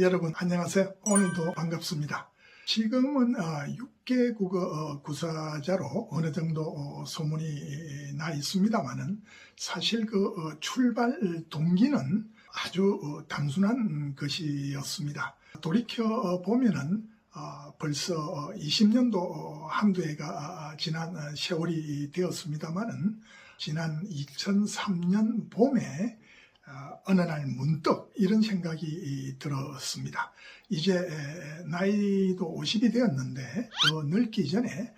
여러분 안녕하세요. 오늘도 반갑습니다. 지금은 6개 국어 구사자로 어느 정도 소문이 나 있습니다만은 사실 출발 동기는 아주 단순한 것이었습니다. 돌이켜 보면은 벌써 20년도 한두 해가 지난 세월이 되었습니다만은 지난 2003년 봄에 어느 날 문득 이런 생각이 들었습니다. 이제 나이도 50이 되었는데 더 늙기 전에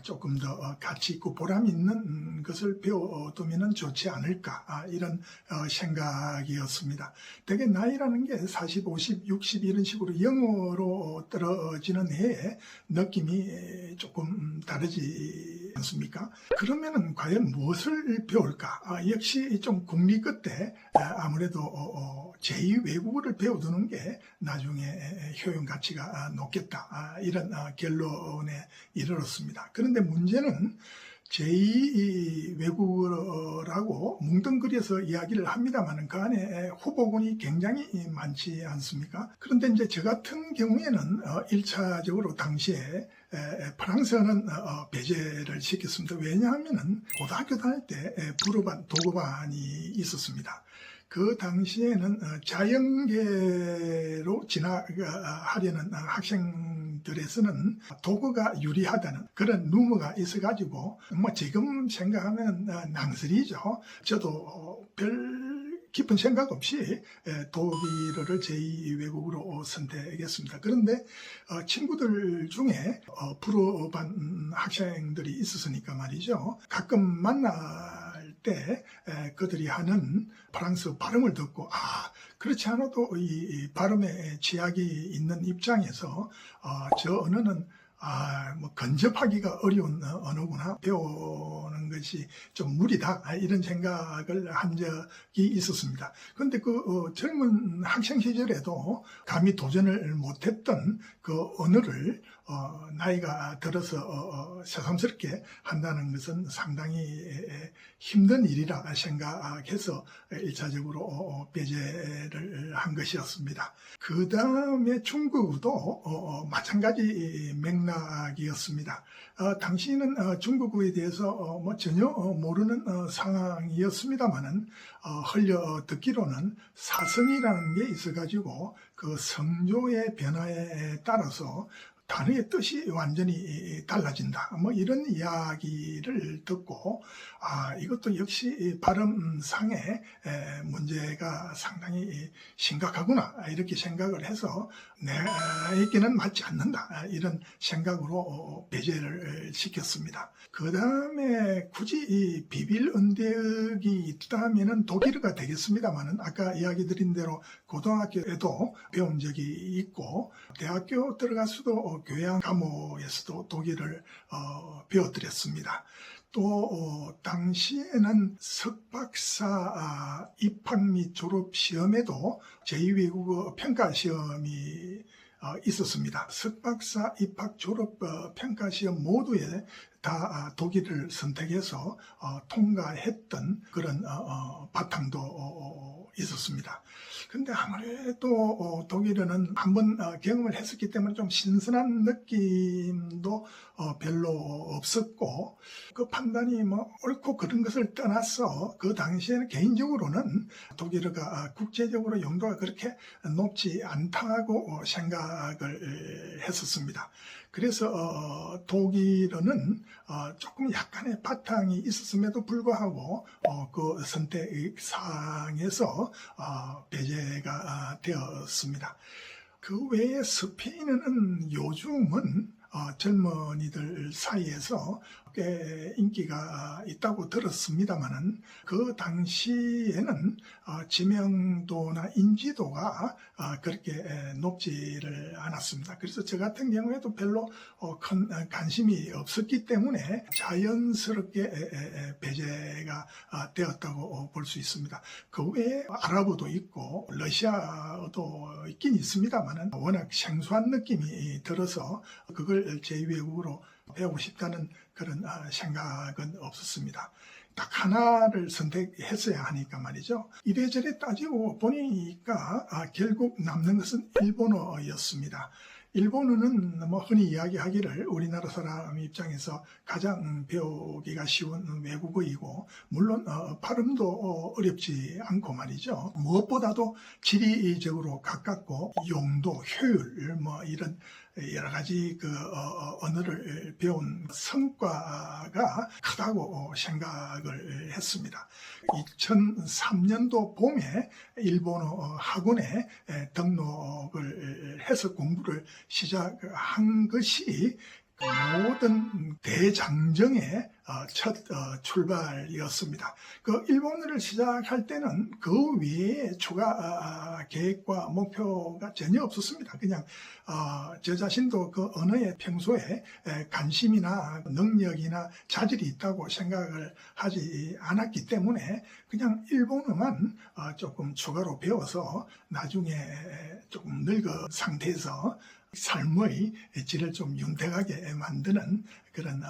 조금 더 가치 있고 보람 있는 것을 배워두면 좋지 않을까, 이런 생각이었습니다. 되게 나이라는 게 40, 50, 60 이런 식으로 영어로 떨어지는 해에 느낌이 조금 다르지 않습니까? 그러면은 과연 무엇을 배울까? 역시 좀 국리 끝에 아무래도 제2 외국어를 배워두는 게 나중에 효용 가치가 높겠다, 이런 결론에 이르렀습니다. 그런데 문제는 제2 외국어라고 뭉뚱그려서 이야기를 합니다만 그 안에 후보군이 굉장히 많지 않습니까? 그런데 이제 저 같은 경우에는 1차적으로 당시에 프랑스어는 배제를 시켰습니다. 왜냐하면 고등학교 다닐 때 불어반, 독어반이 있었습니다. 그 당시에는 자연계로 진학하려는 학생들에서는 독어가 유리하다는 그런 루머가 있어가지고 지금 생각하면 낭설이죠. 저도 별 깊은 생각 없이 독일어를 제2 외국어로 선택했습니다. 그런데 친구들 중에 불어반 학생들이 있었으니까 말이죠. 가끔 만날 때 그들이 하는 프랑스 발음을 듣고 그렇지 않아도 이 발음에 취약이 있는 입장에서 저 언어는 근접하기가 어려운 언어구나, 배우는 것이 좀 무리다, 이런 생각을 한 적이 있었습니다. 그런데 젊은 학생 시절에도 감히 도전을 못했던 그 언어를 나이가 들어서 새삼스럽게 한다는 것은 상당히 힘든 일이라 생각해서 1차적으로 배제를 한 것이었습니다. 그 다음에 중국어도 마찬가지 맥락이었습니다. 당시는 중국어에 대해서 전혀 모르는 상황이었습니다만은 흘려 듣기로는 사성이라는 게 있어가지고 그 성조의 변화에 따라서 단어의 뜻이 완전히 달라진다, 이런 이야기를 듣고 이것도 역시 발음상의 문제가 상당히 심각하구나, 이렇게 생각을 해서 내에게는 맞지 않는다, 이런 생각으로 배제를 시켰습니다. 그 다음에 굳이 비빌 언덕이 있다면 독일어가 되겠습니다만은 아까 이야기 드린 대로 고등학교에도 배운 적이 있고 대학교 들어가서도 교양 과목에서도 독일을 배워드렸습니다. 또 당시에는 석박사 입학 및 졸업 시험에도 제2외국어 평가 시험이 있었습니다. 석박사 입학 졸업 평가 시험 모두에 다 독일을 선택해서 통과했던 그런 바탕도 있었습니다. 근데 아무래도 독일어는 한번 경험을 했었기 때문에 좀 신선한 느낌도 별로 없었고, 그 판단이 옳고 그런 것을 떠나서 그 당시에는 개인적으로는 독일어가 국제적으로 용도가 그렇게 높지 않다고 생각을 했었습니다. 그래서 독일어는 조금 약간의 바탕이 있었음에도 불구하고 그 선택사항에서 배제가 되었습니다. 그 외에 스페인어는 요즘은 젊은이들 사이에서 꽤 인기가 있다고 들었습니다만은 그 당시에는 지명도나 인지도가 그렇게 높지를 않았습니다. 그래서 저 같은 경우에도 별로 큰 관심이 없었기 때문에 자연스럽게 배제가 되었다고 볼 수 있습니다. 그 외에 아랍어도 있고 러시아어도 있긴 있습니다만은 워낙 생소한 느낌이 들어서 그걸 제2외국어로 배우고 싶다는 그런 생각은 없었습니다. 딱 하나를 선택했어야 하니까 말이죠. 이래저래 따지고 보니까 결국 남는 것은 일본어였습니다. 일본어는 뭐 흔히 이야기하기를 우리나라 사람 입장에서 가장 배우기가 쉬운 외국어이고, 물론 발음도 어렵지 않고 말이죠. 무엇보다도 지리적으로 가깝고 용도, 효율 뭐 이런 여러 가지 언어를 배운 성과가 크다고 생각을 했습니다. 2003년도 봄에 일본어 학원에 등록을 해서 공부를 시작한 것이 모든 대장정의 첫 출발이었습니다. 일본어를 시작할 때는 그 외에 추가 계획과 목표가 전혀 없었습니다. 그냥 저 자신도 그 언어에 평소에 관심이나 능력이나 자질이 있다고 생각을 하지 않았기 때문에 그냥 일본어만 조금 추가로 배워서 나중에 조금 늙은 상태에서 삶의 질을 좀 윤택하게 만드는 그런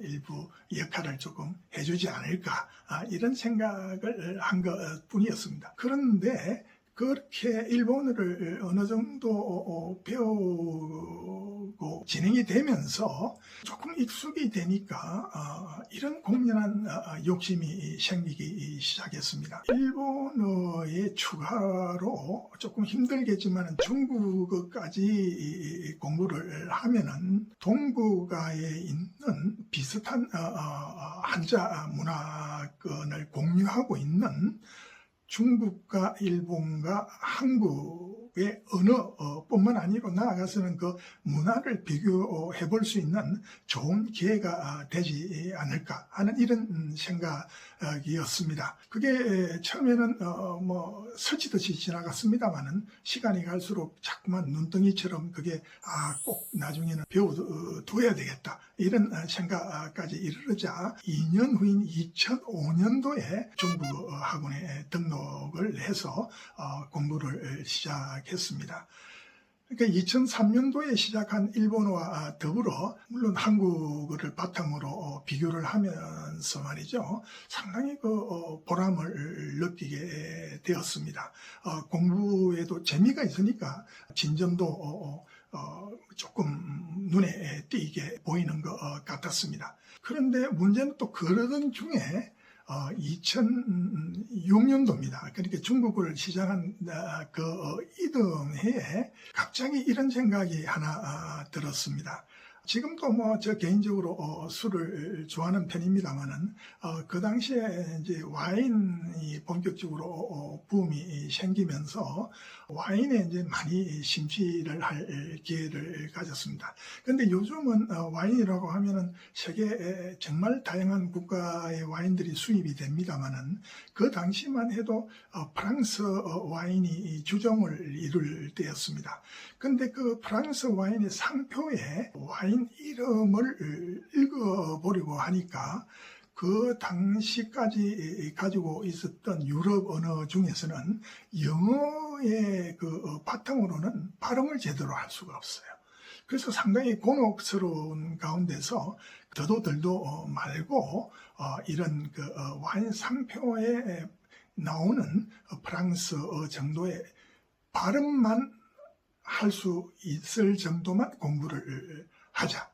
일부 역할을 조금 해주지 않을까, 이런 생각을 한 것뿐이었습니다. 그런데 그렇게 일본어를 어느 정도 배우고 진행이 되면서 조금 익숙이 되니까 이런 공연한 욕심이 생기기 시작했습니다. 일본어의 추가로 조금 힘들겠지만 중국어까지 공부를 하면은 동북아에 있는 비슷한 한자 문화권을 공유하고 있는 중국과 일본과 한국의 언어뿐만 아니고 나아가서는 그 문화를 비교해 볼 수 있는 좋은 기회가 되지 않을까 하는 이런 생각이었습니다. 그게 처음에는 스치듯이 지나갔습니다만은 시간이 갈수록 자꾸만 눈덩이처럼 그게 꼭 나중에는 배워둬야 되겠다 이런 생각까지 이르르자 2년 후인 2005년도에 중국어 학원에 등록을 해서 공부를 시작했습니다. 그러니까 2003년도에 시작한 일본어와 더불어 물론 한국어를 바탕으로 비교를 하면서 말이죠, 상당히 보람을 느끼게 되었습니다. 공부에도 재미가 있으니까 진전도 조금 눈에 띄게 보이는 것 같았습니다. 그런데 문제는 또 그러던 중에 2006년도입니다. 그러니까 중국어를 시작한 이듬해에 갑자기 이런 생각이 하나 들었습니다. 지금도 저 개인적으로 술을 좋아하는 편입니다만은 그 당시에 이제 와인이 본격적으로 붐이 생기면서 와인에 이제 많이 심취를 할 기회를 가졌습니다. 그런데 요즘은 와인이라고 하면은 세계 정말 다양한 국가의 와인들이 수입이 됩니다만은 그 당시만 해도 프랑스 와인이 주종을 이룰 때였습니다. 그런데 그 프랑스 와인의 상표에 와인 이름을 읽어보려고 하니까 그 당시까지 가지고 있었던 유럽 언어 중에서는 영어의 바탕으로는 발음을 제대로 할 수가 없어요. 그래서 상당히 곤혹스러운 가운데서 더도 덜도 말고 이런 와인 상표에 나오는 프랑스어 정도의 발음만 할 수 있을 정도만 공부를 하자.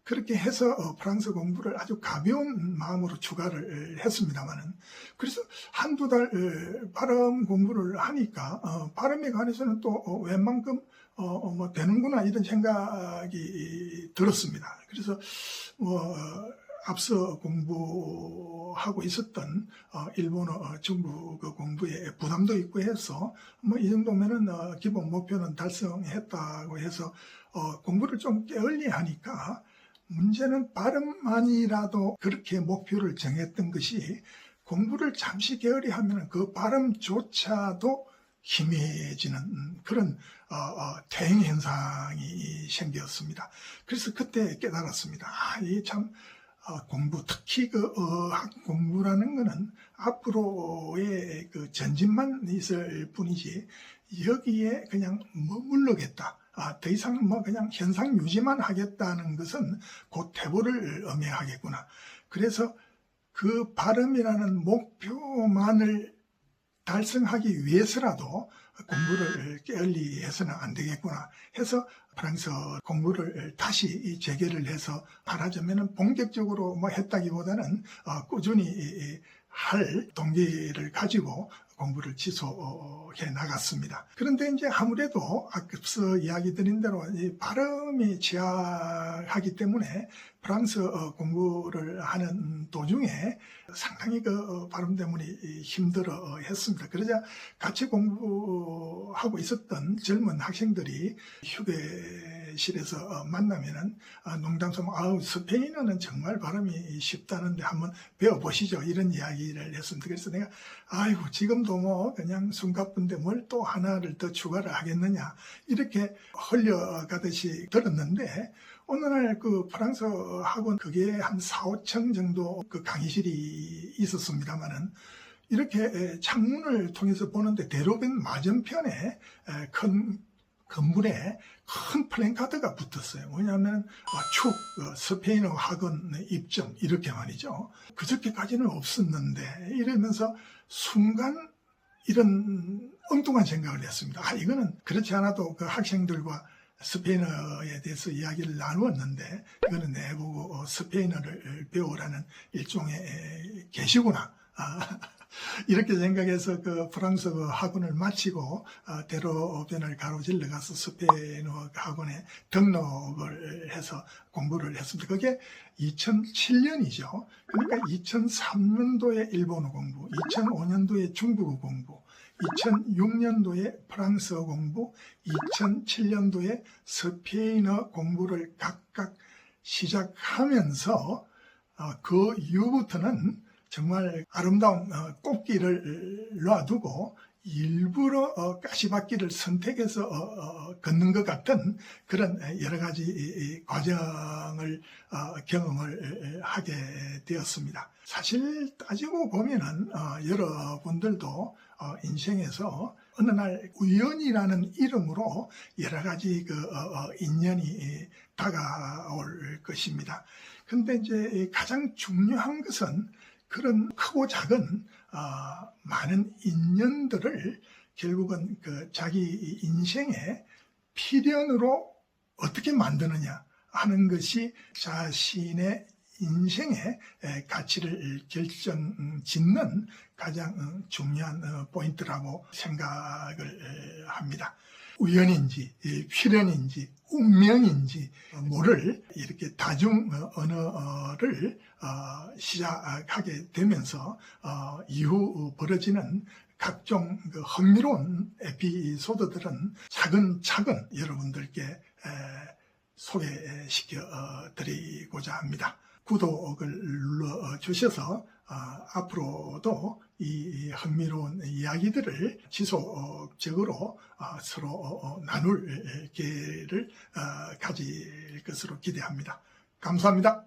그렇게 해서 프랑스 공부를 아주 가벼운 마음으로 추가를 했습니다만은, 그래서 한두 달 발음 공부를 하니까 발음에 관해서는 또 웬만큼 되는구나 이런 생각이 들었습니다. 그래서 앞서 공부하고 있었던 일본어, 중국어 공부에 부담도 있고 해서 이 정도면은 기본 목표는 달성했다고 해서 공부를 좀 게을리 하니까, 문제는 발음만이라도 그렇게 목표를 정했던 것이 공부를 잠시 게을리 하면 그 발음조차도 희미해지는 그런 대행 현상이 생겼습니다. 그래서 그때 깨달았습니다. 이게 참 공부, 특히 어학 공부라는 것은 앞으로의 전진만 있을 뿐이지 여기에 그냥 머물러겠다. 더 이상 그냥 현상 유지만 하겠다는 것은 곧 퇴보를 의미하겠구나. 그래서 그 발음이라는 목표만을 달성하기 위해서라도 공부를 게을리 해서는 안 되겠구나 해서 프랑스어 공부를 다시 재개를 해서 말하자면 본격적으로 뭐 했다기보다는 꾸준히 할 동기를 가지고 공부를 지속해 나갔습니다. 그런데 이제 아무래도 앞서 이야기 드린 대로 이 발음이 취약하기 때문에 프랑스어 공부를 하는 도중에 상당히 그 발음 때문에 힘들어 했습니다. 그러자 같이 공부하고 있었던 젊은 학생들이 휴게실에서 만나면은 농담삼아 스페인어는 정말 발음이 쉽다는데 한번 배워보시죠, 이런 이야기를 했습니다. 그래서 내가 아이고 지금도 뭐 그냥 숨가쁜데 뭘 또 하나를 더 추가를 하겠느냐 이렇게 흘려가듯이 들었는데, 어느 날 그 프랑스어 학원 그게 한 4, 5층 정도 그 강의실이 있었습니다만은 이렇게 창문을 통해서 보는데 대로변 맞은편에 큰 건물에 큰 플랜카드가 붙었어요. 뭐냐면 축 스페인어 학원 입점 이렇게 말이죠. 그저께까지는 없었는데 이러면서 순간 이런 엉뚱한 생각을 했습니다. 이거는 그렇지 않아도 그 학생들과 스페인어에 대해서 이야기를 나누었는데 이거는 내보고 스페인어를 배우라는 일종의 계시구나. 이렇게 생각해서 그 프랑스어 학원을 마치고 대로변을 가로질러 가서 스페인어 학원에 등록을 해서 공부를 했습니다. 그게 2007년이죠. 그러니까 2003년도에 일본어 공부, 2005년도에 중국어 공부, 2006년도에 프랑스어 공부, 2007년도에 스페인어 공부를 각각 시작하면서 그 이후부터는 정말 아름다운 꽃길을 놔두고 일부러 가시밭길을 선택해서 걷는 것 같은 그런 여러 가지 과정을 경험을 하게 되었습니다. 사실 따지고 보면은 여러분들도 인생에서 어느 날 우연이라는 이름으로 여러 가지 인연이 다가올 것입니다. 근데 이제 가장 중요한 것은 그런 크고 작은 많은 인연들을 결국은 그 자기 인생의 필연으로 어떻게 만드느냐 하는 것이 자신의 인생의 가치를 결정짓는 가장 중요한 포인트라고 생각을 합니다. 우연인지 필연인지 운명인지 모를 이렇게 다중 언어를 시작하게 되면서 이후 벌어지는 각종 그 흥미로운 에피소드들은 차근차근 여러분들께 소개시켜 드리고자 합니다. 구독을 눌러 주셔서 앞으로도 이 흥미로운 이야기들을 지속적으로 서로 나눌 기회를 가질 것으로 기대합니다. 감사합니다.